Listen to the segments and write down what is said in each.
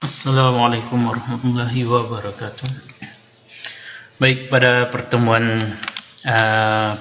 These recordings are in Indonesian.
Assalamualaikum warahmatullahi wabarakatuh. Baik, pada pertemuan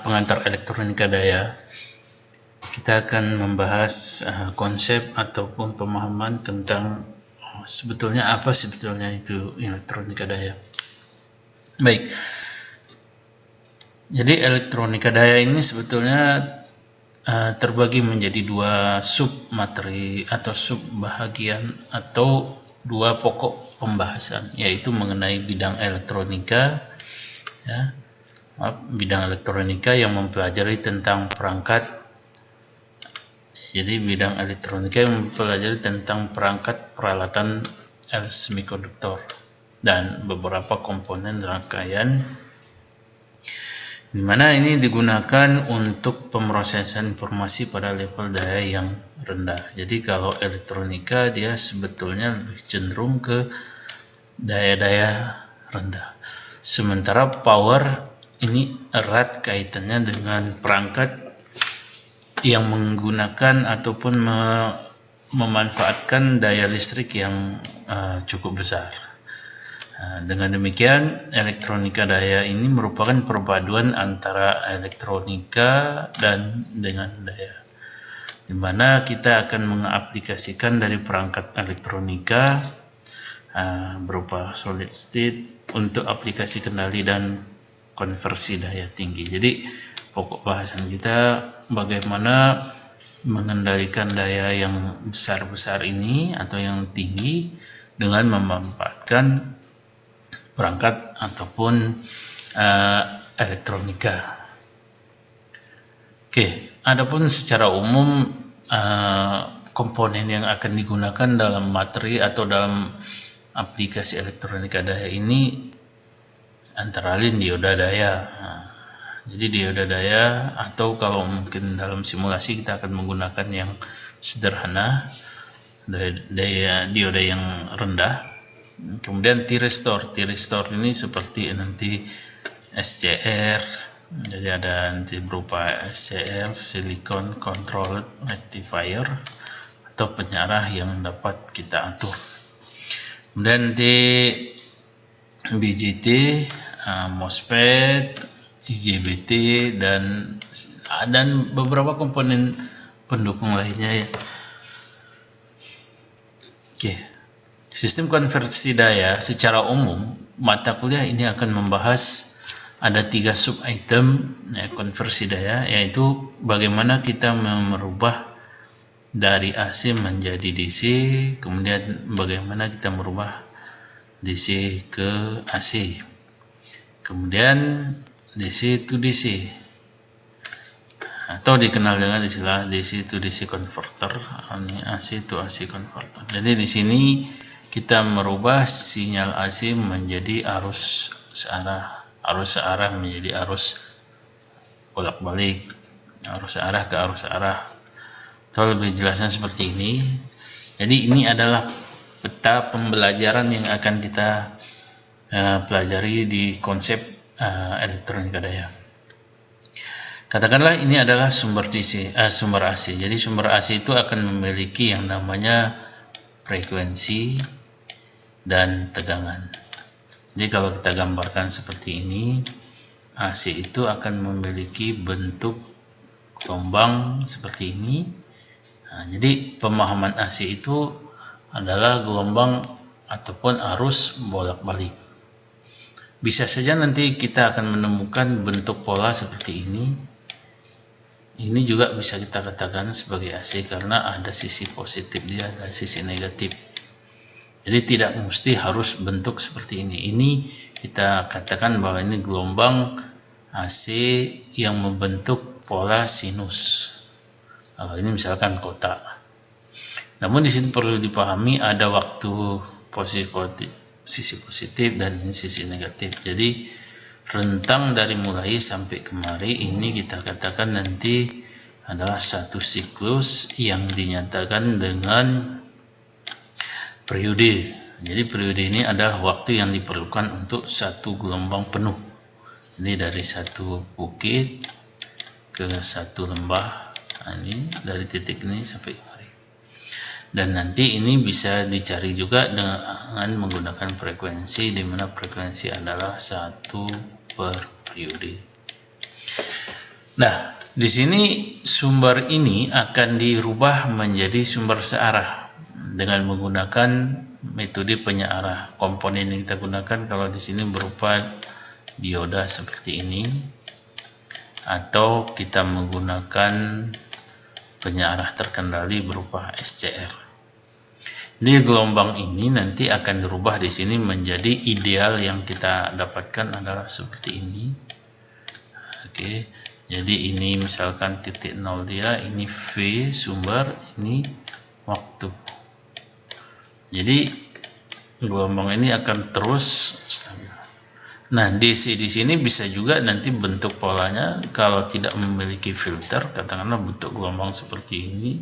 pengantar elektronika daya, kita akan membahas konsep ataupun pemahaman tentang sebetulnya apa itu elektronika daya. Baik, jadi elektronika daya ini sebetulnya terbagi menjadi dua sub materi atau sub bahagian atau dua pokok pembahasan, yaitu mengenai bidang elektronika, bidang elektronika yang mempelajari tentang perangkat. Jadi bidang elektronika yang mempelajari tentang perangkat peralatan semikonduktor dan beberapa komponen rangkaian, di mana ini digunakan untuk pemrosesan informasi pada level daya yang rendah. Jadi kalau elektronika dia sebetulnya lebih cenderung ke daya-daya rendah. Sementara power ini erat kaitannya dengan perangkat yang menggunakan ataupun memanfaatkan daya listrik yang cukup besar. Dengan demikian, elektronika daya ini merupakan perpaduan antara elektronika dan dengan daya, di mana kita akan mengaplikasikan dari perangkat elektronika berupa solid state untuk aplikasi kendali dan konversi daya tinggi. Jadi pokok bahasan kita bagaimana mengendalikan daya yang besar-besar ini atau yang tinggi dengan memanfaatkan perangkat ataupun elektronika. Oke, adapun secara umum komponen yang akan digunakan dalam materi atau dalam aplikasi elektronika daya ini antara lain dioda daya. Jadi dioda daya, atau kalau mungkin dalam simulasi kita akan menggunakan yang sederhana, dioda yang rendah. Kemudian T-restore ini seperti nanti SCR, jadi ada nanti berupa SCR, silicon control rectifier atau penyarah yang dapat kita atur. Kemudian nanti BJT, MOSFET, IGBT dan beberapa komponen pendukung lainnya ya. Oke. Sistem konversi daya secara umum, mata kuliah ini akan membahas ada 3 sub item konversi daya, yaitu bagaimana kita merubah dari AC menjadi DC, kemudian bagaimana kita merubah DC ke AC, kemudian DC to DC atau dikenal dengan istilah DC to DC converter, AC to AC converter. Jadi di sini kita merubah sinyal AC menjadi arus searah menjadi arus bolak-balik, arus searah ke arus searah, atau lebih jelasnya seperti ini. Jadi ini adalah peta pembelajaran yang akan kita pelajari di konsep elektronika daya. Katakanlah ini adalah sumber AC. Jadi sumber AC itu akan memiliki yang namanya frekuensi dan tegangan. Jadi kalau kita gambarkan seperti ini, AC itu akan memiliki bentuk gelombang seperti ini. Jadi pemahaman AC itu adalah gelombang ataupun arus bolak-balik. Bisa saja nanti kita akan menemukan bentuk pola seperti ini. Ini juga bisa kita katakan sebagai AC karena ada sisi positif dia, ada sisi negatif. Jadi tidak mesti harus bentuk seperti ini. Ini kita katakan bahwa ini gelombang AC yang membentuk pola sinus. Kalau ini misalkan kotak. Namun di sini perlu dipahami ada waktu sisi positif dan ini sisi negatif. Jadi rentang dari mulai sampai kemari ini kita katakan nanti adalah satu siklus yang dinyatakan dengan periode. Jadi periode ini adalah waktu yang diperlukan untuk satu gelombang penuh. Ini dari satu bukit ke satu lembah. Ini dari titik ini sampai kemari. Dan nanti ini bisa dicari juga dengan menggunakan frekuensi, di mana frekuensi adalah 1 per periode. Nah, di sini sumber ini akan dirubah menjadi sumber searah dengan menggunakan metode penyearah. Komponen yang kita gunakan kalau di sini berupa dioda seperti ini, atau kita menggunakan penyearah terkendali berupa SCR. Di gelombang ini nanti akan dirubah di sini menjadi ideal yang kita dapatkan adalah seperti ini. Oke, jadi ini misalkan titik 0 dia, ini V sumber, ini waktu. Jadi gelombang ini akan terus stabil. Nah, DC di sini bisa juga nanti bentuk polanya kalau tidak memiliki filter, katakanlah bentuk gelombang seperti ini.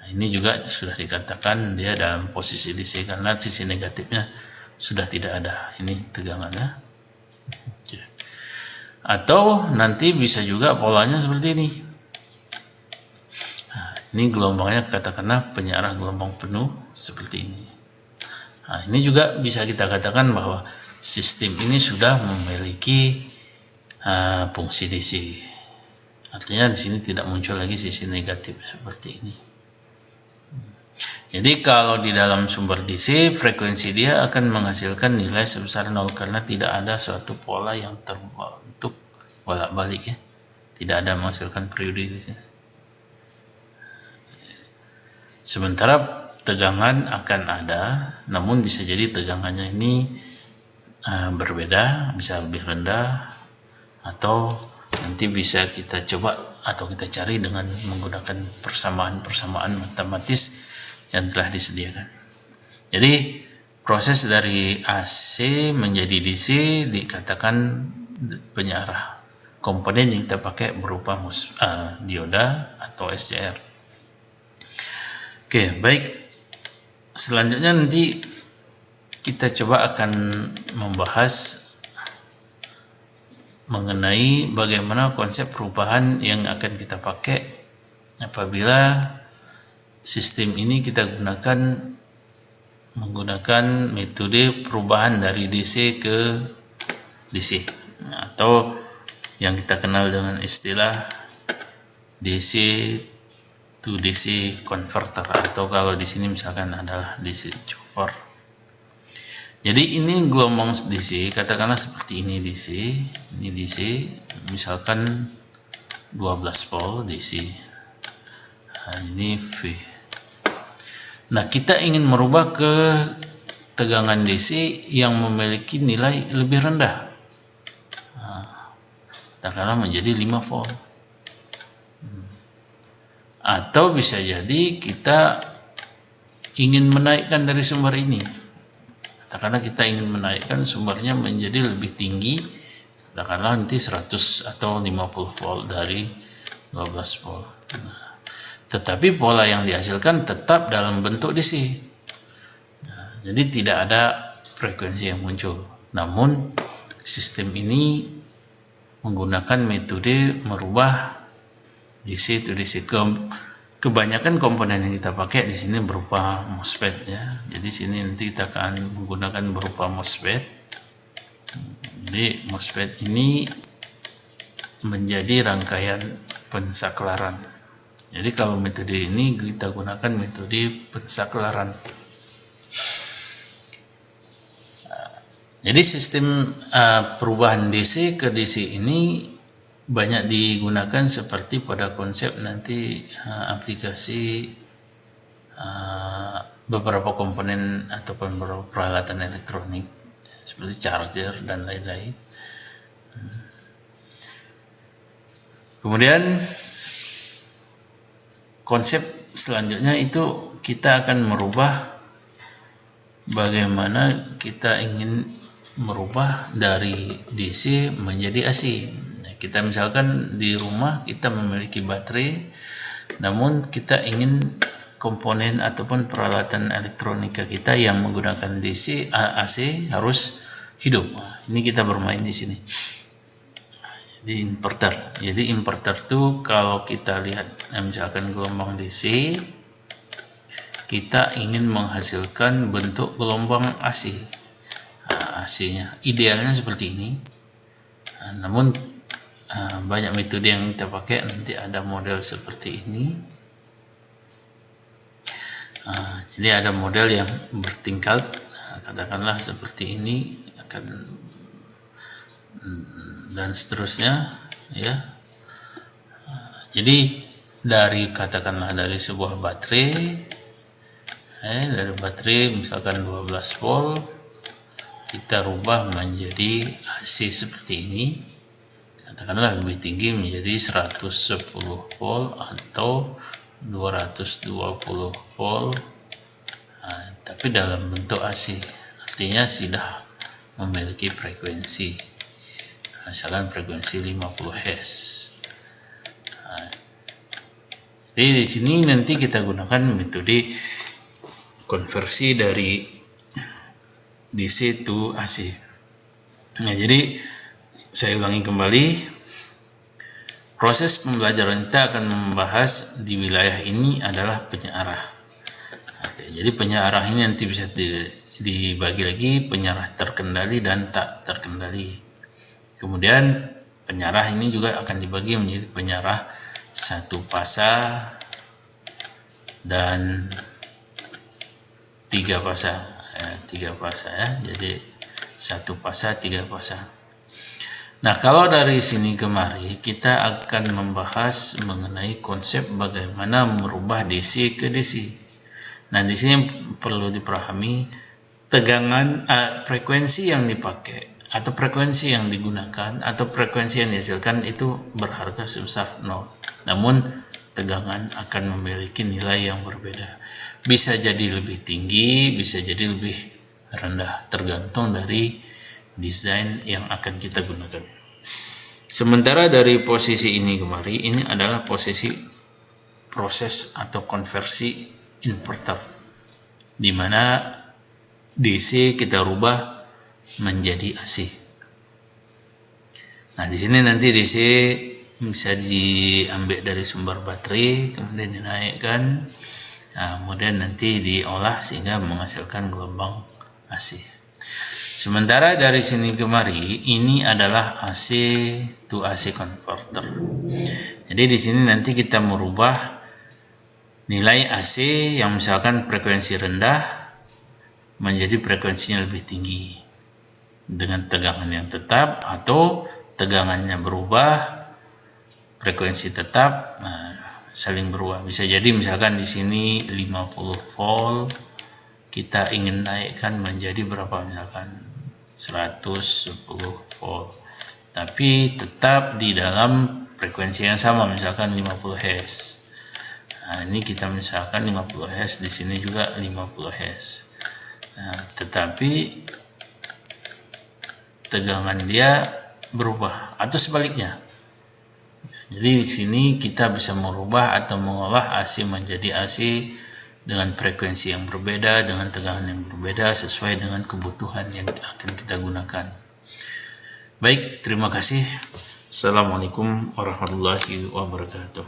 Nah, ini juga sudah dikatakan dia dalam posisi DC karena sisi negatifnya sudah tidak ada. Ini tegangannya. Atau nanti bisa juga polanya seperti ini. Nah, ini gelombangnya katakanlah penyearah gelombang penuh seperti ini. Nah, ini juga bisa kita katakan bahwa sistem ini sudah memiliki fungsi DC. Artinya di sini tidak muncul lagi sisi negatif seperti ini. Jadi kalau di dalam sumber DC, frekuensi dia akan menghasilkan nilai sebesar 0 karena tidak ada suatu pola yang terbentuk bolak-balik ya. Tidak ada menghasilkan periode di sini. Sementara tegangan akan ada, namun bisa jadi tegangannya ini berbeda, bisa lebih rendah, atau nanti bisa kita coba atau kita cari dengan menggunakan persamaan-persamaan matematis yang telah disediakan. Jadi proses dari AC menjadi DC dikatakan penyearah. Komponen yang kita pakai berupa dioda atau SCR. Oke, baik. Selanjutnya nanti kita coba akan membahas mengenai bagaimana konsep perubahan yang akan kita pakai apabila sistem ini kita menggunakan metode perubahan dari DC ke DC, atau yang kita kenal dengan istilah DC to DC converter, atau kalau di sini misalkan adalah DC chopper. Jadi ini gelombang DC, katakanlah seperti ini DC, misalkan 12 volt DC. Nah, ini V. Nah, kita ingin merubah ke tegangan DC yang memiliki nilai lebih rendah. Katakanlah menjadi 5 volt. Atau bisa jadi kita ingin menaikkan dari sumber ini. Katakanlah kita ingin menaikkan sumbernya menjadi lebih tinggi, katakanlah nanti 100 atau 50 volt dari 12 volt. Tetapi pola yang dihasilkan tetap dalam bentuk DC. Jadi tidak ada frekuensi yang muncul. Namun sistem ini menggunakan metode merubah DC to DC. Kebanyakan komponen yang kita pakai di sini berupa MOSFET ya. Jadi sini nanti kita akan menggunakan berupa MOSFET. Jadi MOSFET ini menjadi rangkaian pensaklaran. Jadi kalau metode ini kita gunakan metode pensaklaran. Jadi sistem perubahan DC ke DC ini banyak digunakan seperti pada konsep nanti aplikasi beberapa komponen ataupun beberapa peralatan elektronik seperti charger dan lain-lain. Kemudian konsep selanjutnya itu kita akan merubah bagaimana kita ingin merubah dari DC menjadi AC. Nah, kita misalkan di rumah kita memiliki baterai, namun kita ingin komponen ataupun peralatan elektronika kita yang menggunakan DC AC harus hidup. Ini kita bermain di sini. Di inverter. Jadi inverter itu kalau kita lihat misalkan gelombang DC kita ingin menghasilkan bentuk gelombang AC. AC-nya idealnya seperti ini. Namun banyak metode yang kita pakai, nanti ada model seperti ini. Jadi ada model yang bertingkat, katakanlah seperti ini, dan seterusnya ya. Jadi katakanlah dari sebuah baterai, dari baterai misalkan 12 volt, kita rubah menjadi AC seperti ini, katakanlah lebih tinggi menjadi 110 volt atau 220 volt, tapi dalam bentuk AC, artinya sudah memiliki frekuensi, misalkan frekuensi 50 Hz. Jadi di sini nanti kita gunakan metode konversi dari DC to AC. Nah, jadi saya ulangi kembali, proses pembelajaran kita akan membahas di wilayah ini adalah penyearah. Jadi penyearah ini nanti bisa dibagi lagi, penyearah terkendali dan tak terkendali. Kemudian penyearah ini juga akan dibagi menjadi penyearah satu fasa dan tiga fasa. Jadi satu fasa, tiga fasa. Nah, kalau dari sini kemari kita akan membahas mengenai konsep bagaimana merubah DC ke DC. Nah, di sini perlu dipahami tegangan, frekuensi yang dipakai atau frekuensi yang digunakan atau frekuensi yang dihasilkan itu berharga sebesar 0. Namun tegangan akan memiliki nilai yang berbeda. Bisa jadi lebih tinggi, bisa jadi lebih rendah, tergantung dari desain yang akan kita gunakan. Sementara dari posisi ini kemari, ini adalah posisi proses atau konversi inverter, di mana DC kita rubah menjadi AC. Nah, di sini nanti DC bisa diambil dari sumber baterai, kemudian dinaikkan, kemudian nanti diolah sehingga menghasilkan gelombang AC. Sementara dari sini kemari ini adalah AC to AC converter. Jadi di sini nanti kita merubah nilai AC yang misalkan frekuensi rendah menjadi frekuensinya lebih tinggi dengan tegangan yang tetap, atau tegangannya berubah, frekuensi tetap, saling berubah. Bisa jadi misalkan di sini 50 volt, kita ingin naikkan menjadi berapa, misalkan 110 volt, tapi tetap di dalam frekuensi yang sama, misalkan 50 Hz. Nah, ini kita misalkan 50 Hz, di sini juga 50 Hz. Nah, tetapi tegangan dia berubah atau sebaliknya. Jadi di sini kita bisa merubah atau mengolah AC menjadi AC dengan frekuensi yang berbeda, dengan tegangan yang berbeda, sesuai dengan kebutuhan yang akan kita gunakan. Baik, terima kasih. Assalamualaikum warahmatullahi wabarakatuh.